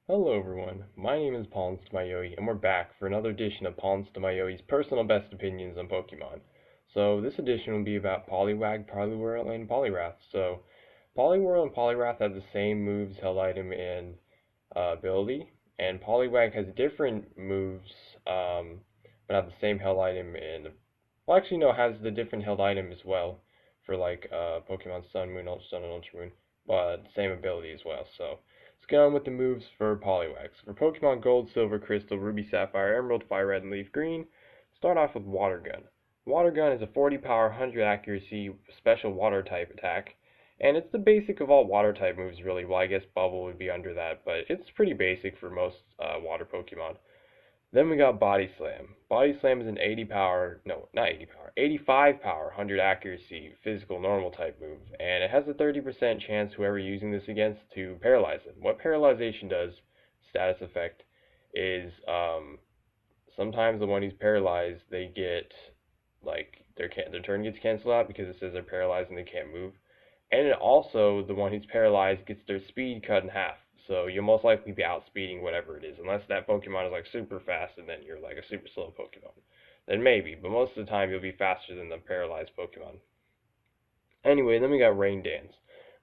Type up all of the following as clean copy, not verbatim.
Hello everyone, my name is PauLInstaMyooin, and we're back for another edition of PauLInstaMyooin's personal best opinions on Pokemon. So this edition will be about Poliwag, Poliwhirl, and Poliwrath. So Poliwhirl and Poliwrath have the same moves, held item, and ability, and Poliwag has different moves, but have the same held item and, well actually no, has the different held item as well, for like Pokemon Sun, Moon, Ultra Sun, and Ultra Moon, but same ability as well, so. Let's get on with the moves for Poliwag. For Pokemon Gold, Silver, Crystal, Ruby, Sapphire, Emerald, Fire Red, and Leaf Green, start off with Water Gun. Water Gun is a 40 power, 100 accuracy, special water type attack, and it's the basic of all water type moves really. Well, I guess Bubble would be under that, but it's pretty basic for most water Pokemon. Then we got Body Slam. Body Slam is an 80 power, no, not 80 power, 85 power, 100 accuracy, physical normal type move, and it has a 30% chance whoever you're using this against to paralyze them. What paralyzation does, status effect, is sometimes the one who's paralyzed, they get, like, their turn gets canceled out because it says they're paralyzed and they can't move. And it also, the one who's paralyzed gets their speed cut in half. So you'll most likely be outspeeding whatever it is, unless that Pokemon is like super fast and then you're like a super slow Pokemon. Then maybe, but most of the time you'll be faster than the paralyzed Pokemon. Anyway, then we got Rain Dance.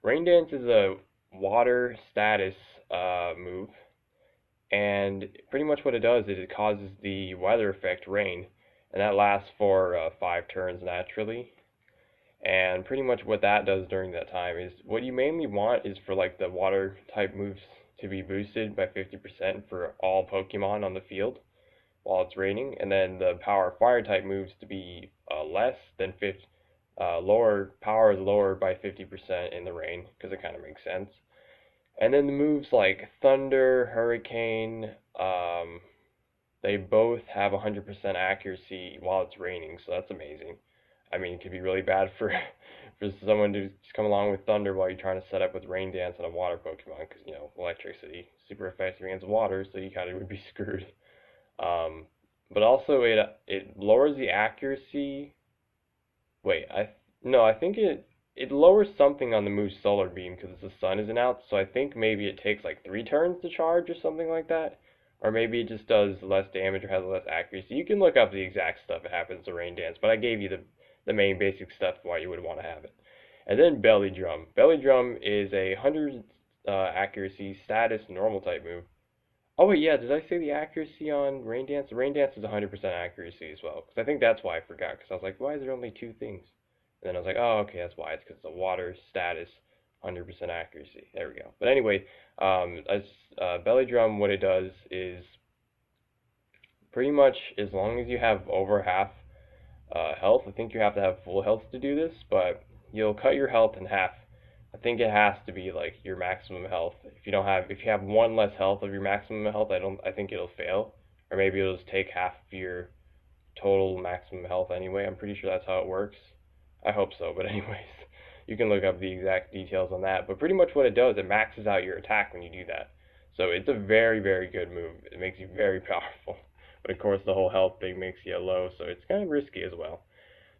Rain Dance is a water status move, and pretty much what it does is it causes the weather effect rain, and that lasts for 5 turns naturally. And pretty much what that does during that time is, what you mainly want is for like the water type moves to be boosted by 50% for all Pokemon on the field while it's raining, and then the power fire type moves to be less than 50. Lower power is lower by 50% in the rain because it kind of makes sense. And then the moves like Thunder, Hurricane, they both have 100% accuracy while it's raining, so that's amazing. I mean, it could be really bad for for someone to just come along with Thunder while you're trying to set up with Rain Dance on a water Pokemon, because electricity super effective against water, so you kind of would be screwed. Um, but also it lowers the accuracy. Wait, I think it lowers something on the move Solar Beam because the sun isn't out, so I think maybe it takes like 3 turns to charge or something like that. Or maybe it just does less damage or has less accuracy. You can look up the exact stuff it happens to Rain Dance, but I gave you the main basic stuff why you would want to have it. And then Belly Drum. Belly Drum is a 100 accuracy status normal type move. Oh wait, yeah, did I say the accuracy on Rain Dance? Rain Dance is 100% accuracy as well, because I think that's why I forgot, because I was like, why is there only 2 things? And then I was like, oh, okay, that's why. It's because the water status, 100% accuracy. There we go. But anyway, as Belly Drum, what it does is pretty much as long as you have over half health, I think you have to have full health to do this, but you'll cut your health in half. I think it has to be like your maximum health. If you have one less health of your maximum health, I think it'll fail, or maybe it'll just take half of your total maximum health anyway. I'm pretty sure that's how it works. I hope so, but anyways, you can look up the exact details on that. But pretty much what it does, it maxes out your attack when you do that. So it's a very, very good move. It makes you very powerful. But of course, the whole health thing makes you low, so it's kind of risky as well.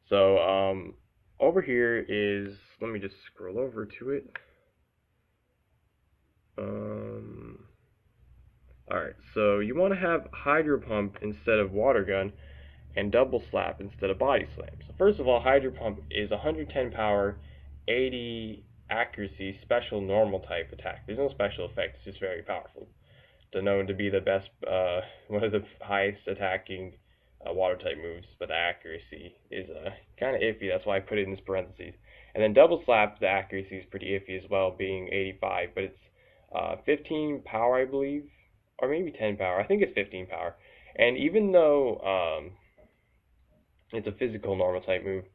So over here is, let me just scroll over to it. Alright, so you want to have Hydro Pump instead of Water Gun, and Double Slap instead of Body Slam. So first of all, Hydro Pump is 110 power, 80 accuracy, special normal type attack. There's no special effect, it's just very powerful. It's known to be the best, one of the highest attacking water type moves, but the accuracy is kind of iffy. That's why I put it in this parentheses. And then Double Slap, the accuracy is pretty iffy as well, being 85, but it's 15 power, I believe, or maybe 10 power. I think it's 15 power. And even though it's a physical normal type move,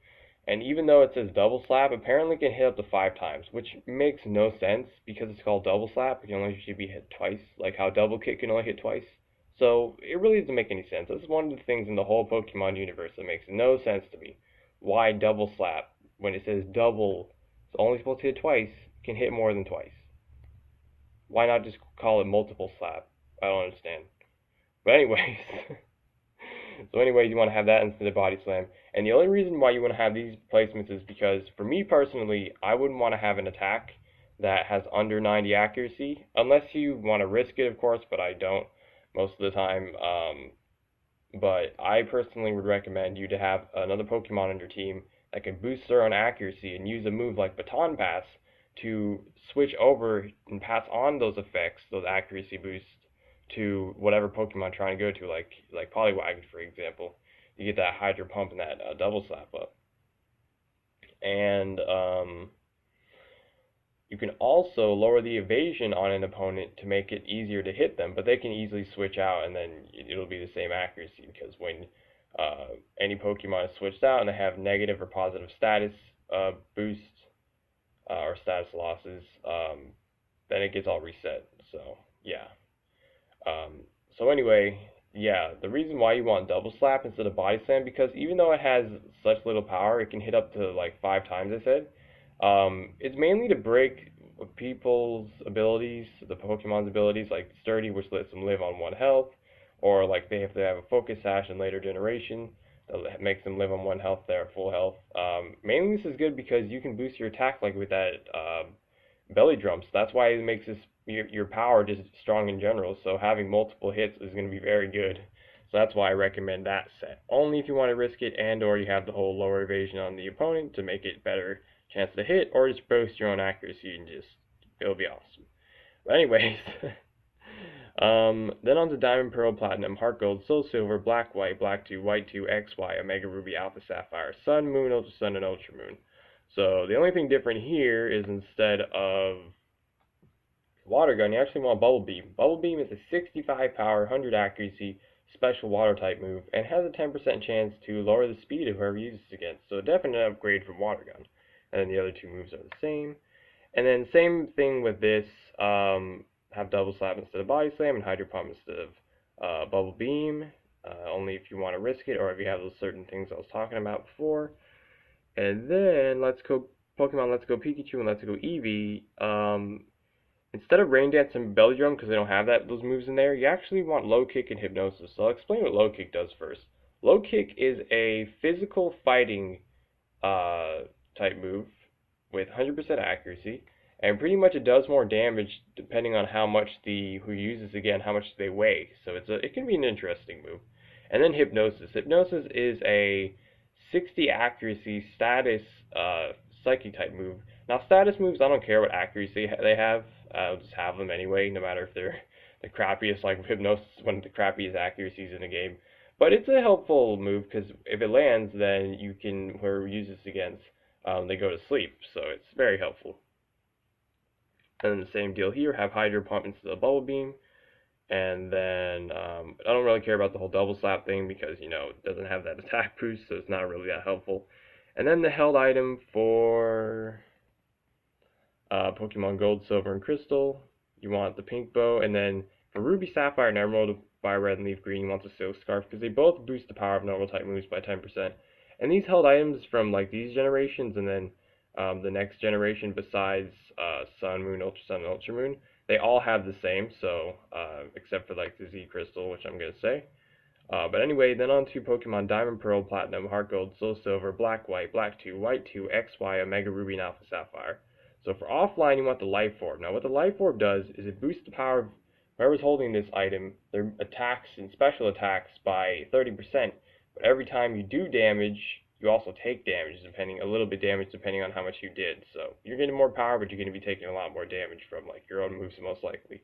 and even though it says Double Slap, apparently it can hit up to 5 times, which makes no sense because it's called Double Slap. It can only usually be hit twice, like how Double Kick can only hit twice. So it really doesn't make any sense. This is one of the things in the whole Pokemon universe that makes no sense to me. Why Double Slap, when it says double, it's only supposed to hit twice, can hit more than twice? Why not just call it multiple slap? I don't understand. But anyways, so anyways, you want to have that instead of Body Slam. And the only reason why you want to have these placements is because, for me personally, I wouldn't want to have an attack that has under 90 accuracy, unless you want to risk it, of course, but I don't most of the time. But I personally would recommend you to have another Pokemon on your team that can boost their own accuracy and use a move like Baton Pass to switch over and pass on those effects, those accuracy boosts, to whatever Pokemon trying to go to, like Poliwag, for example. You get that Hydro Pump and that Double Slap up. And you can also lower the evasion on an opponent to make it easier to hit them, but they can easily switch out and then it'll be the same accuracy, because when any Pokemon is switched out and they have negative or positive status boosts or status losses, then it gets all reset. So yeah. So anyway, yeah, the reason why you want Double Slap instead of Body Slam, because even though it has such little power, it can hit up to like 5 times, I said. It's mainly to break people's abilities, the Pokemon's abilities, like Sturdy, which lets them live on 1 health, or like if they have a Focus Sash in later generation, that makes them live on 1 health, they're at full health. Mainly this is good because you can boost your attack like with that belly drum, so that's why it makes your power just strong in general, so having multiple hits is going to be very good. So that's why I recommend that set. Only if you want to risk it and or you have the whole lower evasion on the opponent to make it better chance to hit, or just boost your own accuracy and just, it'll be awesome. But anyways, then on to Diamond, Pearl, Platinum, Heart Gold, Soul Silver, Black, White, Black 2, White 2, XY, Omega Ruby, Alpha Sapphire, Sun, Moon, Ultra Sun, and Ultra Moon. So the only thing different here is instead of Water Gun, you actually want Bubble Beam. Bubble Beam is a 65 power, 100 accuracy, special water type move, and has a 10% chance to lower the speed of whoever uses it against, so a definite upgrade from Water Gun. And then the other 2 moves are the same. And then same thing with this, have Double Slap instead of Body Slam, and Hydro Pump instead of Bubble Beam, only if you want to risk it, or if you have those certain things I was talking about before. And then Let's Go Pokemon Let's Go Pikachu and Let's Go Eevee, instead of Rain Dance and Belly Drum, because they don't have those moves in there, you actually want Low Kick and Hypnosis. So I'll explain what Low Kick does first. Low Kick is a physical fighting type move with 100% accuracy, and pretty much it does more damage depending on how much who uses again, how much they weigh. So it can be an interesting move. And then Hypnosis. Hypnosis is a 60 accuracy status psychic type move. Now status moves, I don't care what accuracy they have. I'll just have them anyway, no matter if they're the crappiest, like Hypnosis, one of the crappiest accuracies in the game. But it's a helpful move, because if it lands, then you can, whoever uses against, they go to sleep, so it's very helpful. And then the same deal here, have Hydro Pump instead of Bubble Beam. And then I don't really care about the whole Double Slap thing because, you know, it doesn't have that attack boost, so it's not really that helpful. And then the held item for Pokemon Gold, Silver, and Crystal, you want the Pink Bow. And then for Ruby, Sapphire, and Emerald, Fire Red, and Leaf Green, you want the Silk Scarf, because they both boost the power of normal type moves by 10%. And these held items from like these generations and then the next generation besides Sun, Moon, Ultra Sun, and Ultra Moon, they all have the same, so except for like the Z Crystal, which I'm going to say. But anyway, then on to Pokemon Diamond, Pearl, Platinum, Heart Gold, Soul Silver, Black, White, Black 2, White 2, XY, Omega Ruby, and Alpha Sapphire. So for offline, you want the Life Orb. Now what the Life Orb does is it boosts the power of whoever's holding this item, their attacks and special attacks by 30%. But every time you do damage, you also take damage, a little bit damage depending on how much you did. So you're getting more power, but you're going to be taking a lot more damage from like your own moves most likely.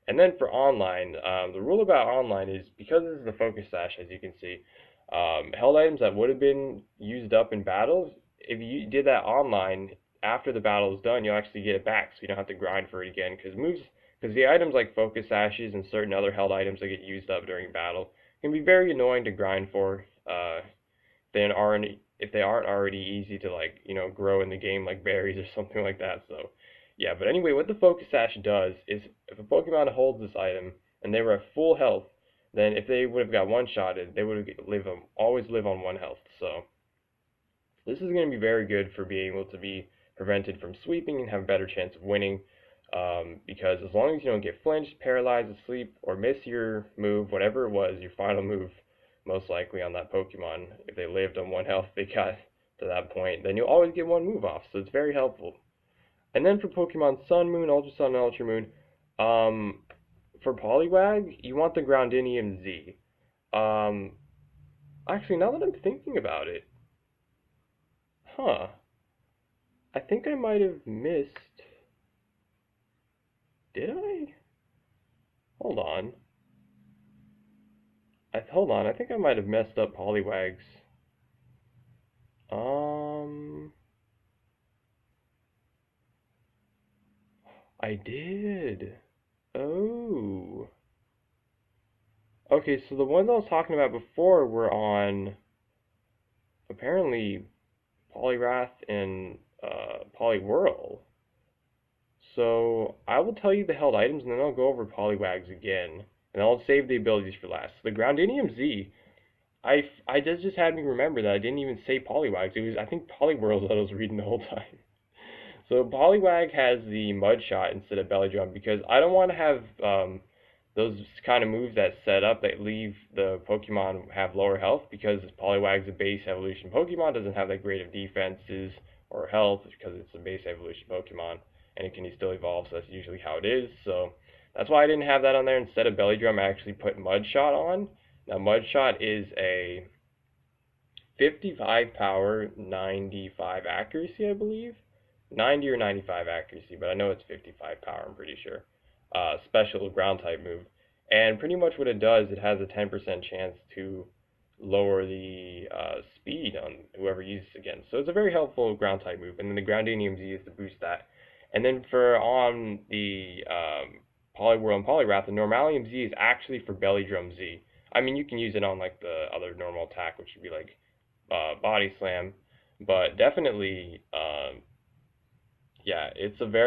And then for online, the rule about online is, because this is the Focus Sash, as you can see, held items that would have been used up in battles, if you did that online, after the battle is done, you'll actually get it back, so you don't have to grind for it again, because the items like Focus Sashes and certain other held items that get used up during battle can be very annoying to grind for, if they aren't already easy to, like, you know, grow in the game, like berries or something like that. So yeah, but anyway, what the Focus Sash does is, if a Pokemon holds this item and they were at full health, then if they would have got one-shotted, they would have always live on 1 health. So this is going to be very good for being able to be prevented from sweeping and have a better chance of winning, because as long as you don't get flinched, paralyzed, asleep, or miss your move, whatever it was, your final move, most likely on that Pokemon, if they lived on 1 health, they got to that point, then you'll always get 1 move off, so it's very helpful. And then for Pokemon Sun, Moon, Ultra Sun, and Ultra Moon, for Poliwag, you want the Groundinium Z. Um, Actually, now that I'm thinking about it, huh, I think I might have missed. Did I? Hold on. Hold on. I think I might have messed up Poliwag's. Um, I did. Oh. Okay, so the ones I was talking about before were on apparently Poliwrath and Poliwhirl. So I will tell you the held items, and then I'll go over Poliwags again, and I'll save the abilities for last. So the Groundinium Z, I just had me remember that I didn't even say Poliwags. It was, I think, Poliwhirl that I was reading the whole time. So Poliwag has the Mud Shot instead of Belly Drum because I don't want to have those kind of moves that set up that leave the Pokemon have lower health, because Poliwag's a base evolution Pokemon, doesn't have that great of defenses or health because it's a base evolution Pokemon, and it can still evolve, so that's usually how it is. So that's why I didn't have that on there. Instead of Belly Drum, I actually put Mud Shot on. Now Mud Shot is a 55 power, 95 accuracy, I believe. 90 or 95 accuracy, but I know it's 55 power, I'm pretty sure. Special ground type move. And pretty much what it does, it has a 10% chance to lower the speed on whoever uses it again. So it's a very helpful ground type move. And then the Groundinium Z is to boost that. And then for on the Poliwhirl and Poliwrath, the Normalium Z is actually for Belly Drum Z. I mean, you can use it on like the other normal attack, which would be like Body Slam, but definitely, yeah, it's a very